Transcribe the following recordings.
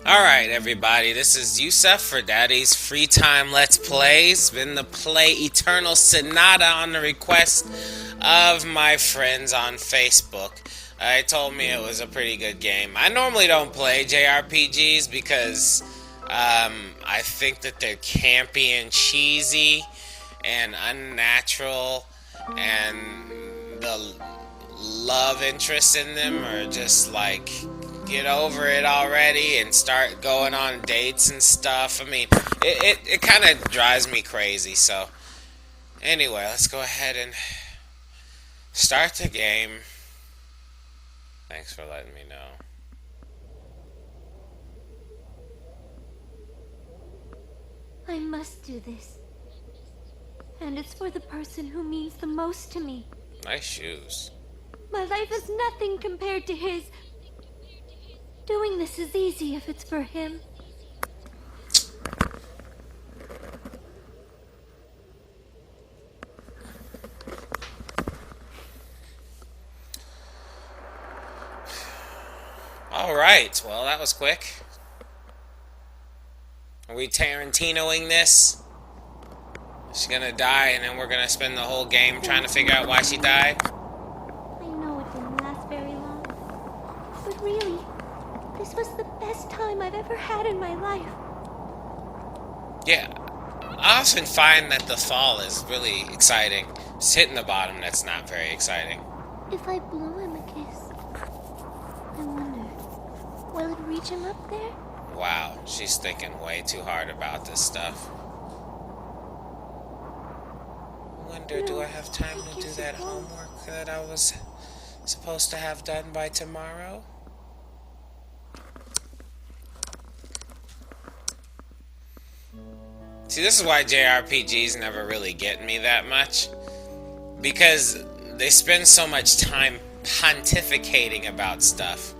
Alright, everybody, this is Yusuf for Daddy's Free Time Let's Plays. Been to play Eternal Sonata on the request of my friends on Facebook. They told me it was a pretty good game. I normally don't play JRPGs because I think that they're campy and cheesy and unnatural, and the love interests in them are just like, get over it already and start going on dates and stuff. I mean, it kind of drives me crazy. So anyway, let's go ahead and start the game. Thanks for letting me know. I must do this. And it's for the person who means the most to me. Nice shoes. My life is nothing compared to his. Doing this is easy if it's for him. Alright, well, that was quick. Are we Tarantinoing this? She's gonna die, and then we're gonna spend the whole game trying to figure out why she died? I know it didn't last very long. But really, this was the best time I've ever had in my life. Yeah, I often find that the fall is really exciting. Just hitting the bottom, that's not very exciting. If I blow him a kiss, I wonder, will it reach him up there? Wow, she's thinking way too hard about this stuff. I wonder, do I have time to do that homework that I was supposed to have done by tomorrow? See, this is why JRPGs never really get me that much. Because they spend so much time pontificating about stuff.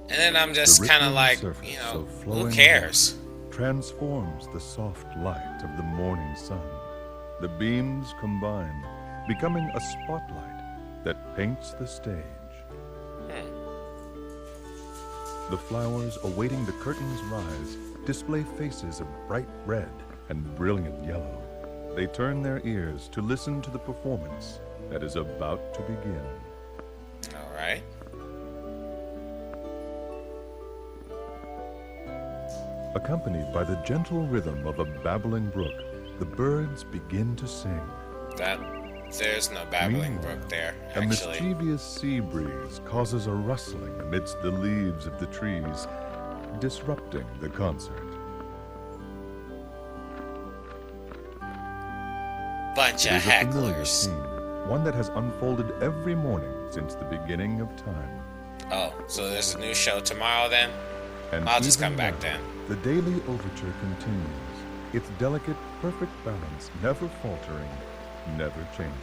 And then I'm just kind of like, you know, who cares? Transforms the soft light of the morning sun. The beams combine, becoming a spotlight that paints the stage. The flowers awaiting the curtain's rise display faces of bright red and brilliant yellow. They turn their ears to listen to the performance that is about to begin. All right. Accompanied by the gentle rhythm of a babbling brook, the birds begin to sing. There's no babbling brook there, actually. A mischievous sea breeze causes a rustling amidst the leaves of the trees, disrupting the concert. Bunch of hecklers. One that has unfolded every morning since the beginning of time. Oh, so there's a new show tomorrow then? And I'll just come back then. The daily overture continues, its delicate, perfect balance never faltering, never changing.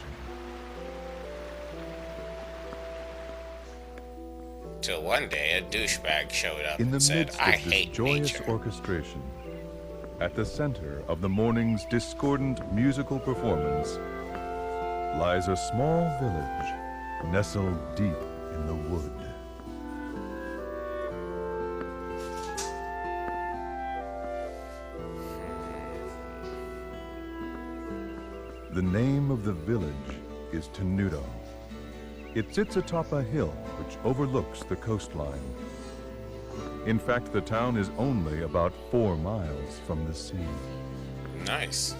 Till one day a douchebag showed up and said, I hate nature. In the midst of this joyous orchestration, at the center of the morning's discordant musical performance, lies a small village nestled deep in the wood. The name of the village is Tenuto. It sits atop a hill which overlooks the coastline. In fact, the town is only about 4 miles from the sea. Nice.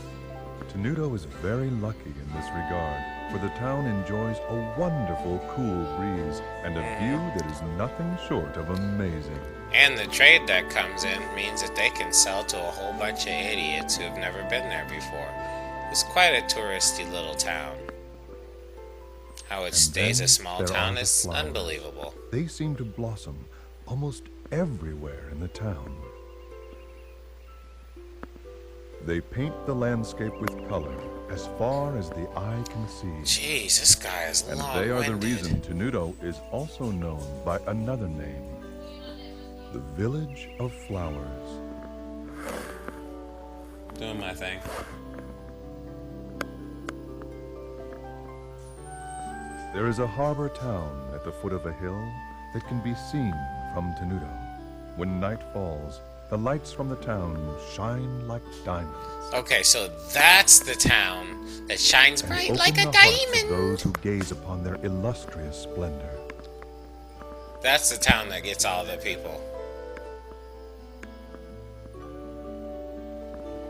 Tenuto is very lucky in this regard, for the town enjoys a wonderful cool breeze and a view that is nothing short of amazing. And the trade that comes in means that they can sell to a whole bunch of idiots who have never been there before. It's quite a touristy little town. How it stays a small town is unbelievable. They seem to blossom almost everywhere in the town. They paint the landscape with color as far as the eye can see. Jeez, this guy is long-winded. And they are the reason Tenuto is also known by another name, the Village of Flowers. Doing my thing. There is a harbor town at the foot of a hill that can be seen from Tenuto. When night falls, the lights from the town shine like diamonds. Okay, so that's the town that shines And bright open like a the hearts of diamond. those who gaze upon their illustrious splendor. That's the town that gets all the people.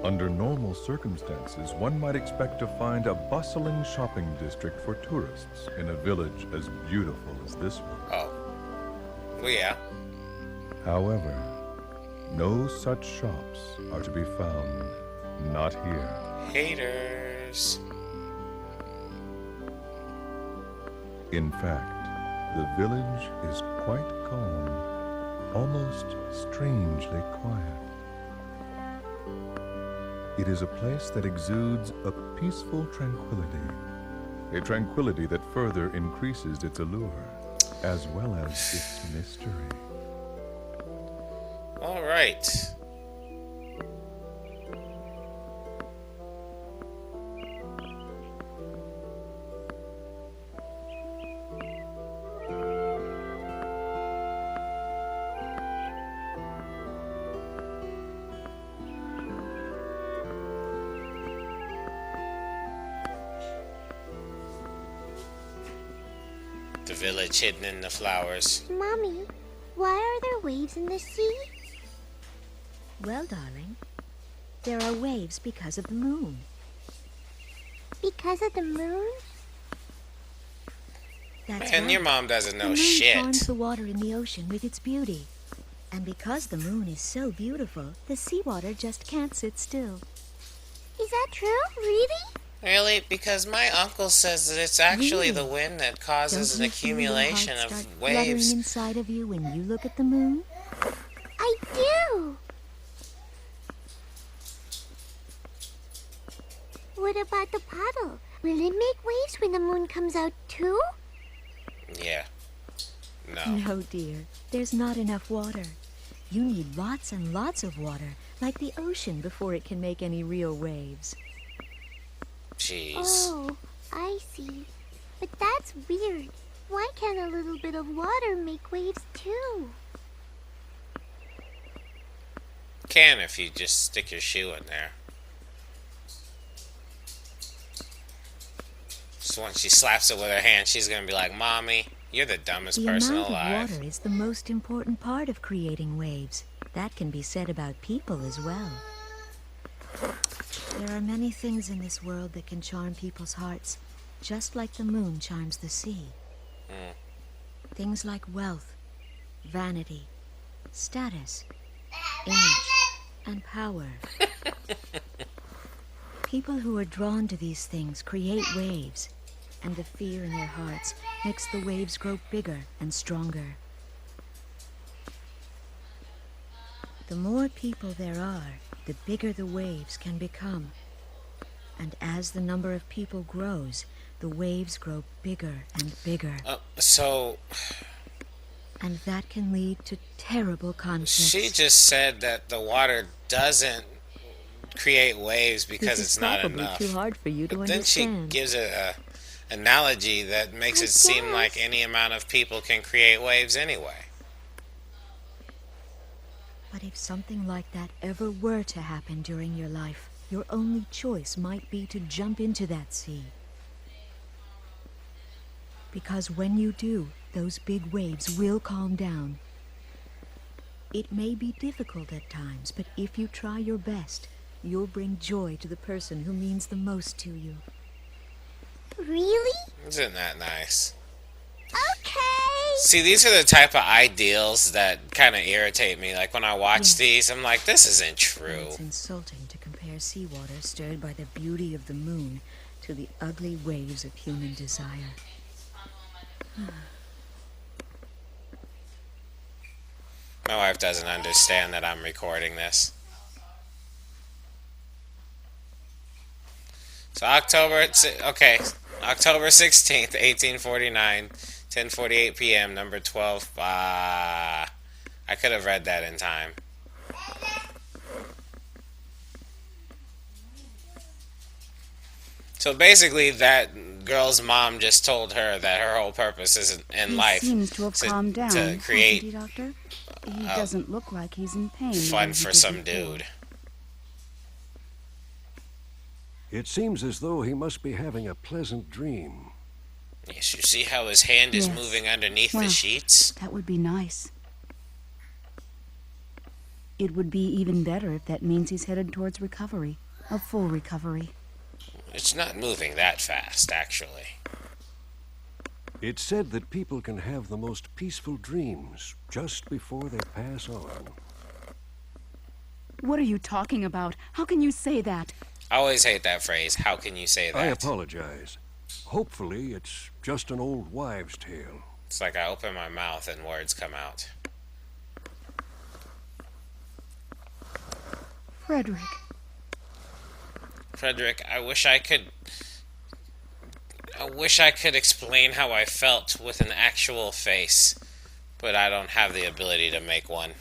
Under normal circumstances, one might expect to find a bustling shopping district for tourists in a village as beautiful as this one. Oh. Well, yeah. However, no such shops are to be found, not here. Haters. In fact, the village is quite calm, almost strangely quiet. It is a place that exudes a peaceful tranquility, a tranquility that further increases its allure, as well as its mystery. All right. The village hidden in the flowers. Mommy, why are there waves in the sea? Well, darling, there are waves because of the moon. Because of the moon? That's And right. your mom doesn't The know moon shit. charms the water in the ocean with its beauty. And because the moon is so beautiful, the seawater just can't sit still. Is that true? Really? Really? Because my uncle says that it's actually Really? the wind that causes Don't an you feel your accumulation heart start of fluttering waves. inside of you when you look at the moon? I do. What about the puddle? Will it make waves when the moon comes out too? Yeah. No. No, dear. There's not enough water. You need lots and lots of water, like the ocean, before it can make any real waves. Jeez. Oh, I see. But that's weird. Why can't a little bit of water make waves too? Can if you just stick your shoe in there. So once she slaps it with her hand, she's gonna be like, "Mommy, you're the dumbest The person amount alive." of water is the most important part of creating waves. That can be said about people as well. There are many things in this world that can charm people's hearts, just like the moon charms the sea. Things like wealth, vanity, status, image, and power. People who are drawn to these things create waves, and the fear in their hearts makes the waves grow bigger and stronger. The more people there are, the bigger the waves can become. And as the number of people grows, the waves grow bigger and bigger. So And that can lead to terrible conflicts. she just said that the water doesn't create waves because This it's is not probably enough. too hard for you to But then she understand. gives it a analogy that makes I it seem guess. like any amount of people can create waves anyway. But if something like that ever were to happen during your life, your only choice might be to jump into that sea. Because when you do, those big waves will calm down. It may be difficult at times, but if you try your best, you'll bring joy to the person who means the most to you. Really? Isn't that nice? Okay. See, these are the type of ideals that kind of irritate me. Like when I watch Yes. these, I'm like, this isn't And true. it's insulting to compare seawater stirred by the beauty of the moon to the ugly waves of human desire. My wife doesn't understand that I'm recording this. So October 16th, 1849, 10:48 p.m., number 12. I could have read that in time. So basically, that girl's mom just told her that her whole purpose is in He life seems to have calmed down, to hasn't create he, Doctor? He doesn't look like he's in pain. Fun for some dude. It seems as though he must be having a pleasant dream. Yes, you see how his hand is Yes. moving underneath the Well, sheets? That would be nice. It would be even better if that means he's headed towards recovery. A full recovery. It's not moving that fast, actually. It's said that people can have the most peaceful dreams just before they pass on. What are you talking about? How can you say that? I always hate that phrase. How can you say that? I apologize. Hopefully, it's just an old wives' tale. It's like I open my mouth and words come out. Frederick. Frederick, I wish I could explain how I felt with an actual face, but I don't have the ability to make one.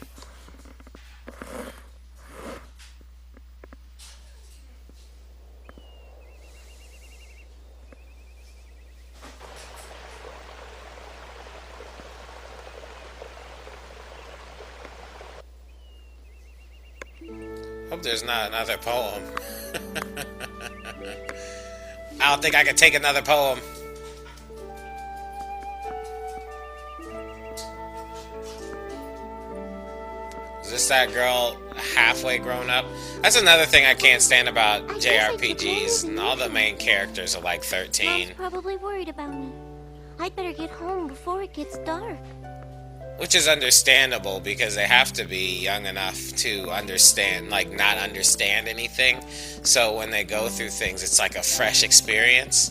Hope there's not another poem. I don't think I can take another poem. Is this that girl halfway grown up? That's another thing I can't stand about JRPGs. And all the main characters are like 13. Mom's probably worried about me. I'd better get home before it gets dark. Which is understandable because they have to be young enough to understand, like not understand anything. So when they go through things, it's like a fresh experience.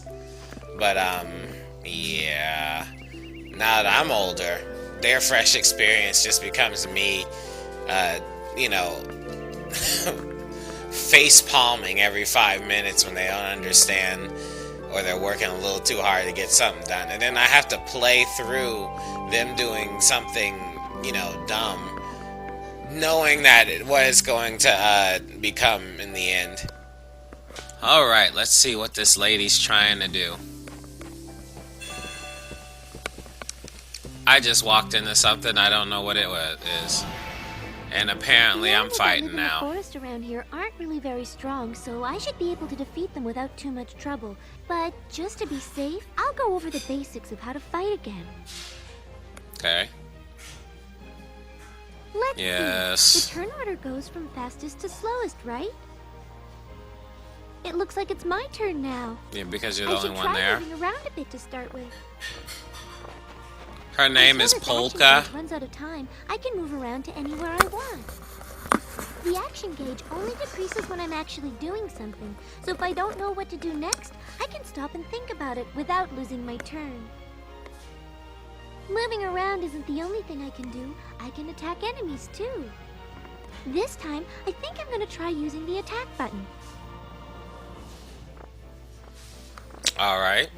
But, yeah. Now that I'm older, their fresh experience just becomes me, face palming every 5 minutes when they don't understand or they're working a little too hard to get something done. And then I have to play through them doing something, dumb, knowing that what it's going to become in the end. Alright, let's see what this lady's trying to do. I just walked into something, I don't know what it is. And apparently I'm fighting now. The forest around here aren't really very strong, so I should be able to defeat them without too much trouble. But just to be safe, I'll go over the basics of how to fight again. Okay. Let's Yes. see. The turn order goes from fastest to slowest, right? It looks like it's my turn now. Yeah, because you're the only one I there. should try moving around a bit to start with. Her name is Until this Polka. action gauge runs out of time, I can move around to anywhere I want. The action gauge only decreases when I'm actually doing something, so if I don't know what to do next, I can stop and think about it without losing my turn. Moving around isn't the only thing I can do. I can attack enemies too. This time, I think I'm going to try using the attack button. Alright.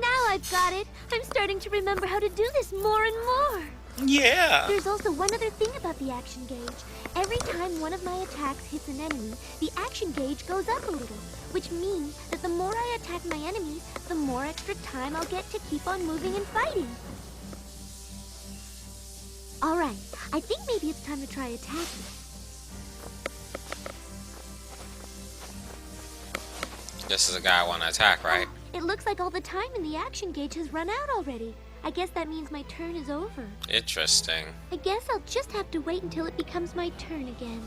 Now I've got it. I'm starting to remember how to do this more and more. Yeah. There's also one other thing about the action gauge. Every time one of my attacks hits an enemy, the action gauge goes up a little, which means that the more I attack my enemies, the more extra time I'll get to keep on moving and fighting. Alright, I think maybe it's time to try attacking. This is a guy I want to attack, right? It looks like all the time in the action gauge has run out already. I guess that means my turn is over. Interesting. I guess I'll just have to wait until it becomes my turn again.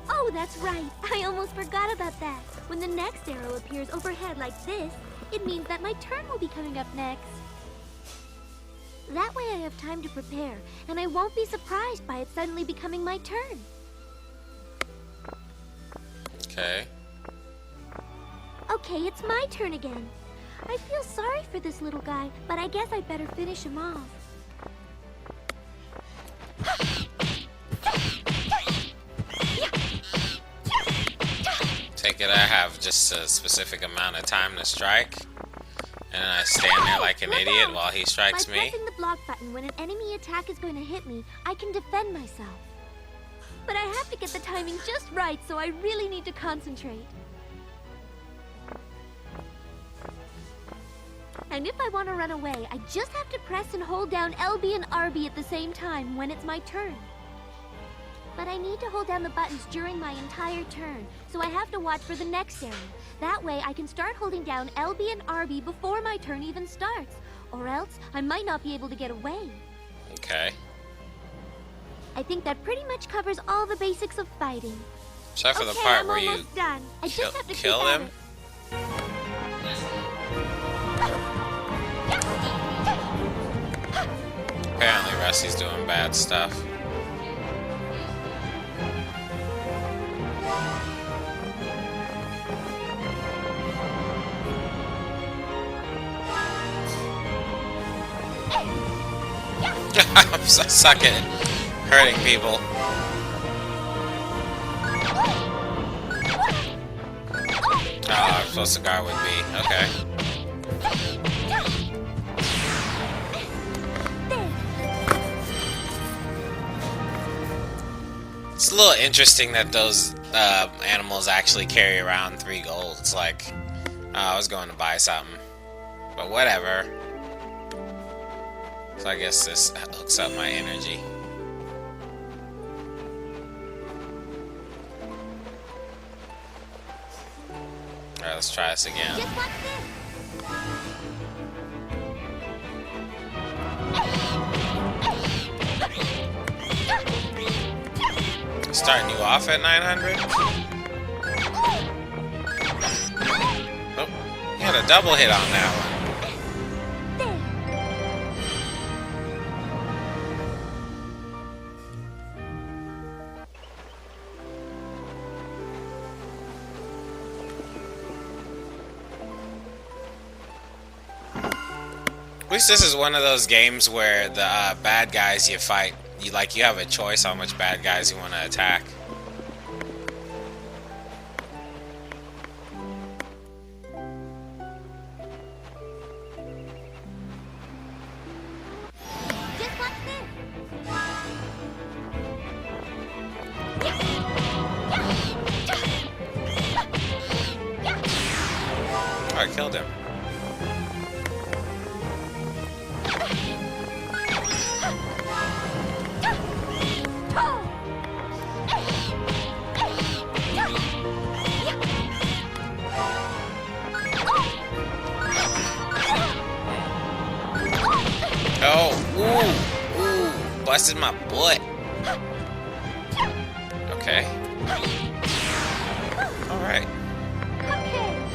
Oh, that's right. I almost forgot about that. When the next arrow appears overhead like this, it means that my turn will be coming up next. That way I have time to prepare, and I won't be surprised by it suddenly becoming my turn. Okay. Okay, it's my turn again. I feel sorry for this little guy, but I guess I'd better finish him off. Take it I have just a specific amount of time to strike, and then I stand there like an Look idiot out! while he strikes By me. pressing the block button when an enemy attack is going to hit me, I can defend myself. But I have to get the timing just right, so I really need to concentrate. And if I want to run away, I just have to press and hold down LB and RB at the same time when it's my turn. But I need to hold down the buttons during my entire turn, so I have to watch for the next arrow. That way I can start holding down LB and RB before my turn even starts, or else I might not be able to get away. Okay. I think that pretty much covers all the basics of fighting. Except for the Okay, part I'm where you almost done. I just have to kill keep at him. it. Apparently Rusty's doing bad stuff. I'm so sucking at hurting people. Oh, I'm supposed to guard with B. Okay. It's a little interesting that those animals actually carry around 3 gold. It's like, oh, I was going to buy something. But whatever. So I guess this hooks up my energy. Alright, let's try this again. Just watch this. Starting you off at 900? Oh, you had a double hit on that one. At least this is one of those games where the bad guys you fight, you have a choice how much bad guys you want to attack. Just watch this. Oh, I killed him. Oh, ooh, busted my butt. Okay. Alright. Okay.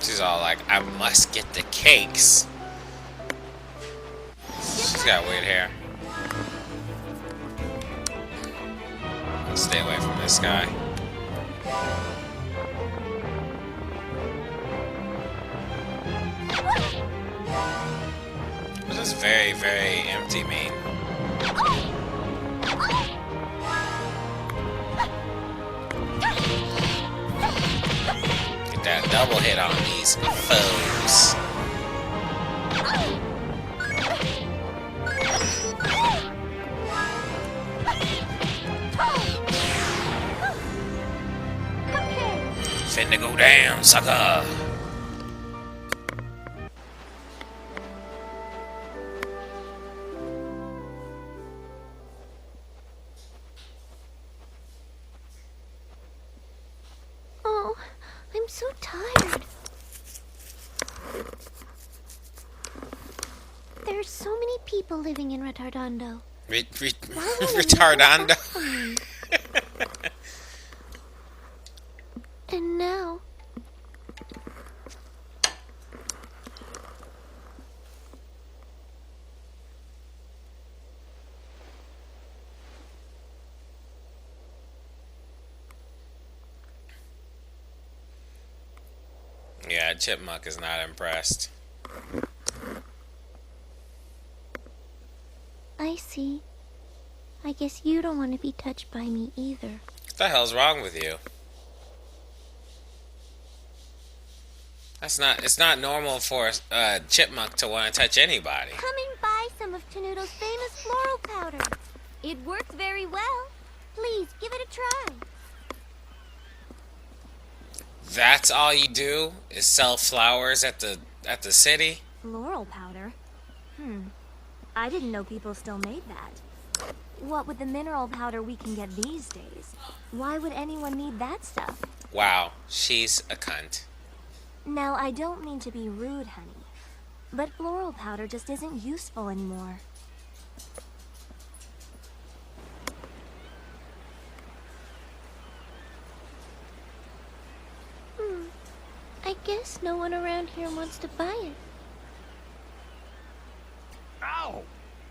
She's all like, I must get the cakes. She's got weird hair. Stay away from this guy. What does very, very empty mean? Get that double hit on these foes. Finna go down, sucker. Oh, I'm so tired. There's so many people living in Retardando. Why won't Retardando. anyone help me? And now, Yeah, Chipmunk is not impressed. I see. I guess you don't want to be touched by me either. What the hell's wrong with you? It's not normal for a chipmunk to want to touch anybody. Come and buy some of Tenuto's famous floral powder. It works very well. Please, give it a try. That's all you do is sell flowers at the city? Floral powder? I didn't know people still made that. What with the mineral powder we can get these days? Why would anyone need that stuff? Wow, she's a cunt. Now, I don't mean to be rude, honey, but floral powder just isn't useful anymore. I guess no one around here wants to buy it. Ow!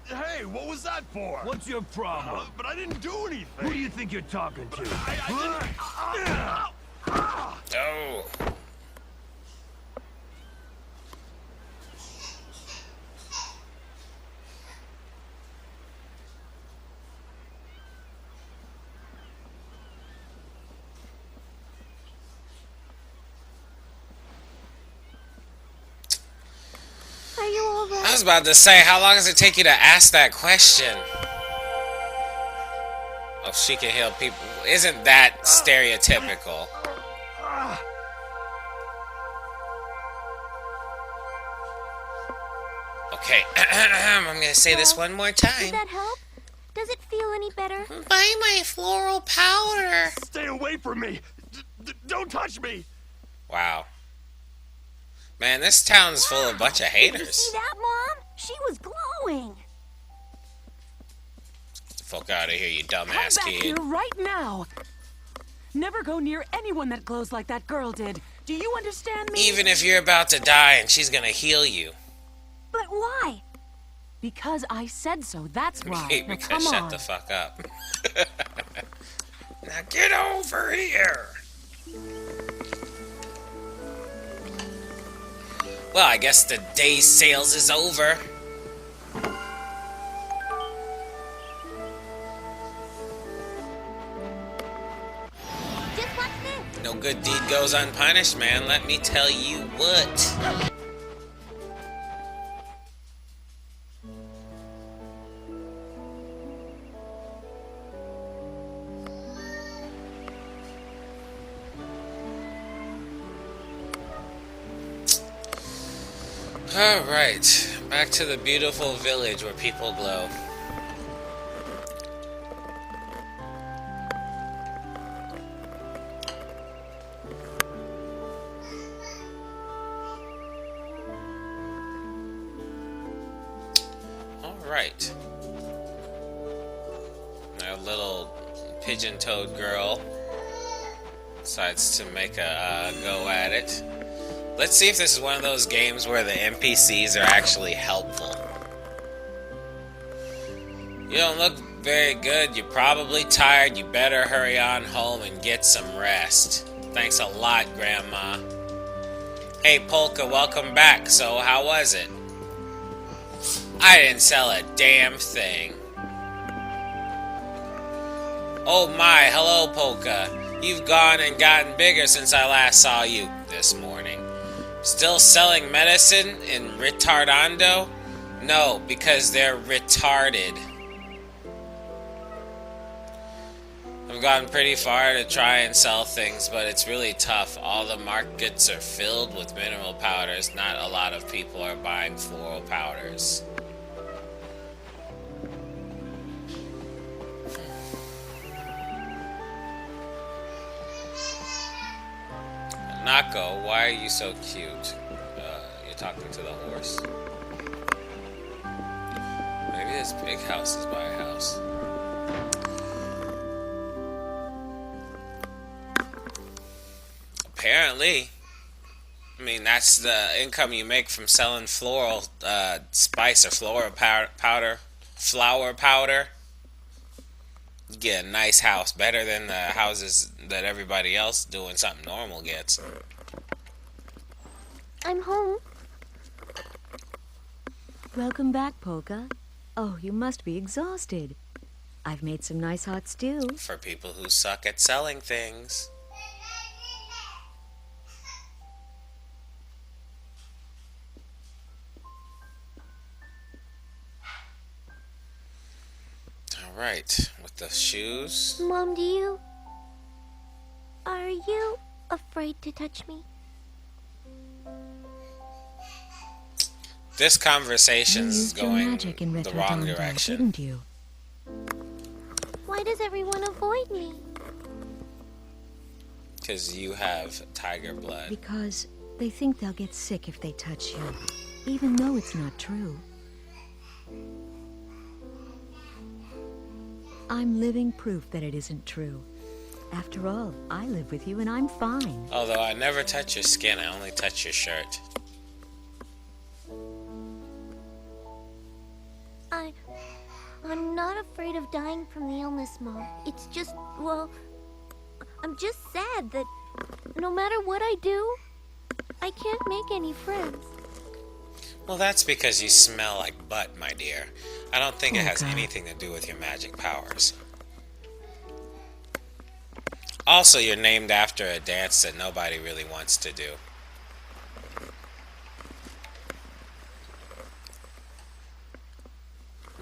Hey, what was that for? What's your problem? But I didn't do anything. Who do you think you're talking to? I didn't... Oh. Are you alright? I was about to say, how long does it take you to ask that question? Oh, she can heal people. Isn't that stereotypical? Okay, I'm gonna say this one more Did time. that help? Does it feel any better? Buy my floral powder. Stay away from me! Don't touch me! Wow. Man, this town's full of a bunch of Did you haters. see that, Mom? She was glowing. Get the fuck out of here, you Come dumbass back kid. here right now. Never go near anyone that glows like that girl did. Do you understand me? Even if you're about to die and she's gonna heal you. But why? Because I said so, that's why. Now, Because come shut on. the fuck up. Now get over here. Well, I guess the day's sales is over. Just watch this. No good deed goes unpunished, man. Let me tell you what. Alright, back to the beautiful village where people glow. Alright. Our little pigeon-toed girl decides to make a go at it. Let's see if this is one of those games where the NPCs are actually helpful. You don't look very good. You're probably tired. You better hurry on home and get some rest. Thanks a lot, Grandma. Hey, Polka, welcome back. So, how was it? I didn't sell a damn thing. Oh my, hello, Polka. You've gone and gotten bigger since I last saw you this morning. Still selling medicine in retardando? No, because they're retarded. I've gotten pretty far to try and sell things, but it's really tough. All the markets are filled with mineral powders. Not a lot of people are buying floral powders. Nako, why are you so cute? You're talking to the horse. Maybe this big house is my house. Apparently. I mean, that's the income you make from selling floral spice or floral flower powder. You get a nice house, better than the houses that everybody else doing something normal gets. I'm home. Welcome back, Polka. Oh, you must be exhausted. I've made some nice hot stew. For people who suck at selling things. Alright, with the shoes. Mom, are you afraid to touch me? This You conversation's used your going magic in the wrong Retrodon, direction. didn't you? Why does everyone avoid me? Because you have tiger blood. Because they think they'll get sick if they touch you, even though it's not true. I'm living proof that it isn't true. After all, I live with you and I'm fine. Although I never touch your skin, I only touch your shirt. I'm not afraid of dying from the illness, Mom. It's just, well, I'm just sad that no matter what I do, I can't make any friends. Well, that's because you smell like butt, my dear. I don't think it has God. anything to do with your magic powers. Also, you're named after a dance that nobody really wants to do.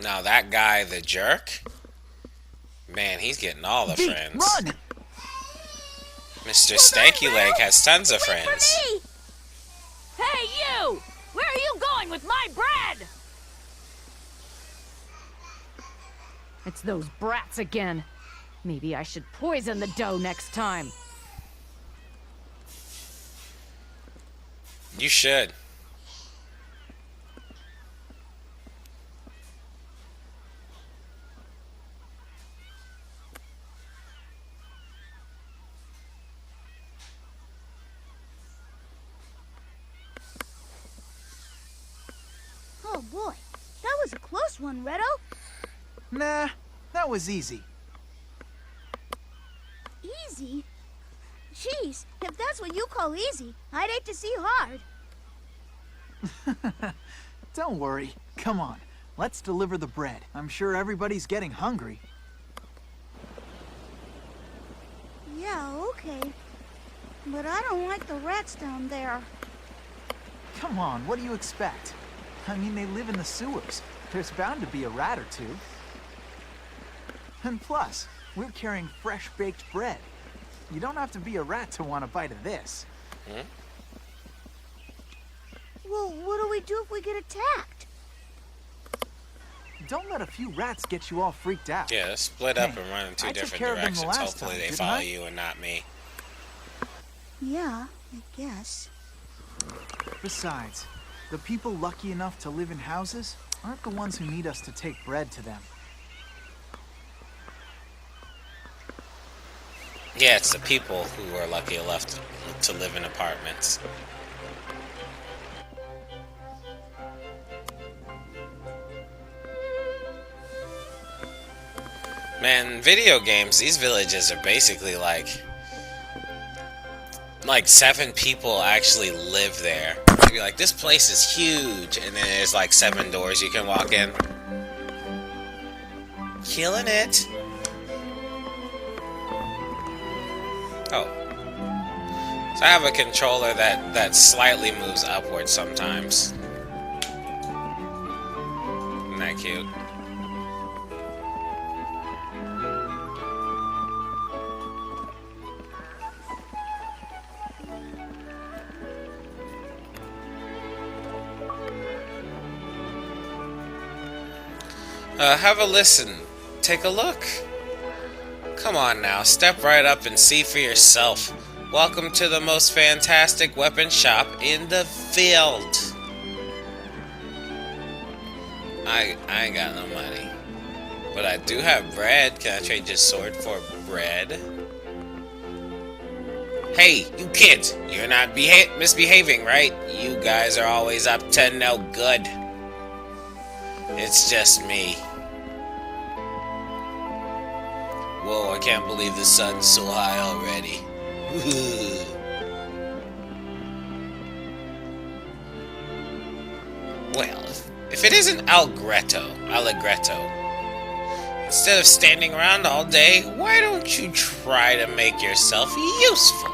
Now, that guy, the jerk, man, he's getting all the friends. Run! Mr. Stanky Leg has tons of friends. Hey, you! Where are you going with my bread? It's those brats again. Maybe I should poison the dough next time. You should. Oh boy, that was a close one, Redo. Nah, that was easy. Easy? Jeez, if that's what you call easy, I'd hate to see hard. Don't worry. Come on, let's deliver the bread. I'm sure everybody's getting hungry. Yeah, okay. But I don't like the rats down there. Come on, what do you expect? I mean, they live in the sewers. There's bound to be a rat or two. And plus, we're carrying fresh-baked bread. You don't have to be a rat to want a bite of this. Hmm? Well, what do we do if we get attacked? Don't let a few rats get you all freaked out. Yeah, split up Hey, and run in two I took different care of them the directions. last Hopefully time, they didn't follow I? you and not me. Yeah, I guess. Besides, the people lucky enough to live in houses aren't the ones who need us to take bread to them. Yeah, it's the people who are lucky enough to live in apartments. Man, video games, these villages are basically like 7 people actually live there. You'd be like, this place is huge, and then there's like 7 doors you can walk in. Killing it. Oh. So I have a controller that slightly moves upwards sometimes. Isn't that cute? Have a listen. Take a look. Come on now, step right up and see for yourself. Welcome to the most fantastic weapon shop in the field. I ain't got no money. But I do have bread. Can I trade your sword for bread? Hey, you kids! You're not misbehaving, right? You guys are always up to no good. It's just me. Whoa, I can't believe the sun's so high already. Well, if it isn't Allegretto, instead of standing around all day, why don't you try to make yourself useful?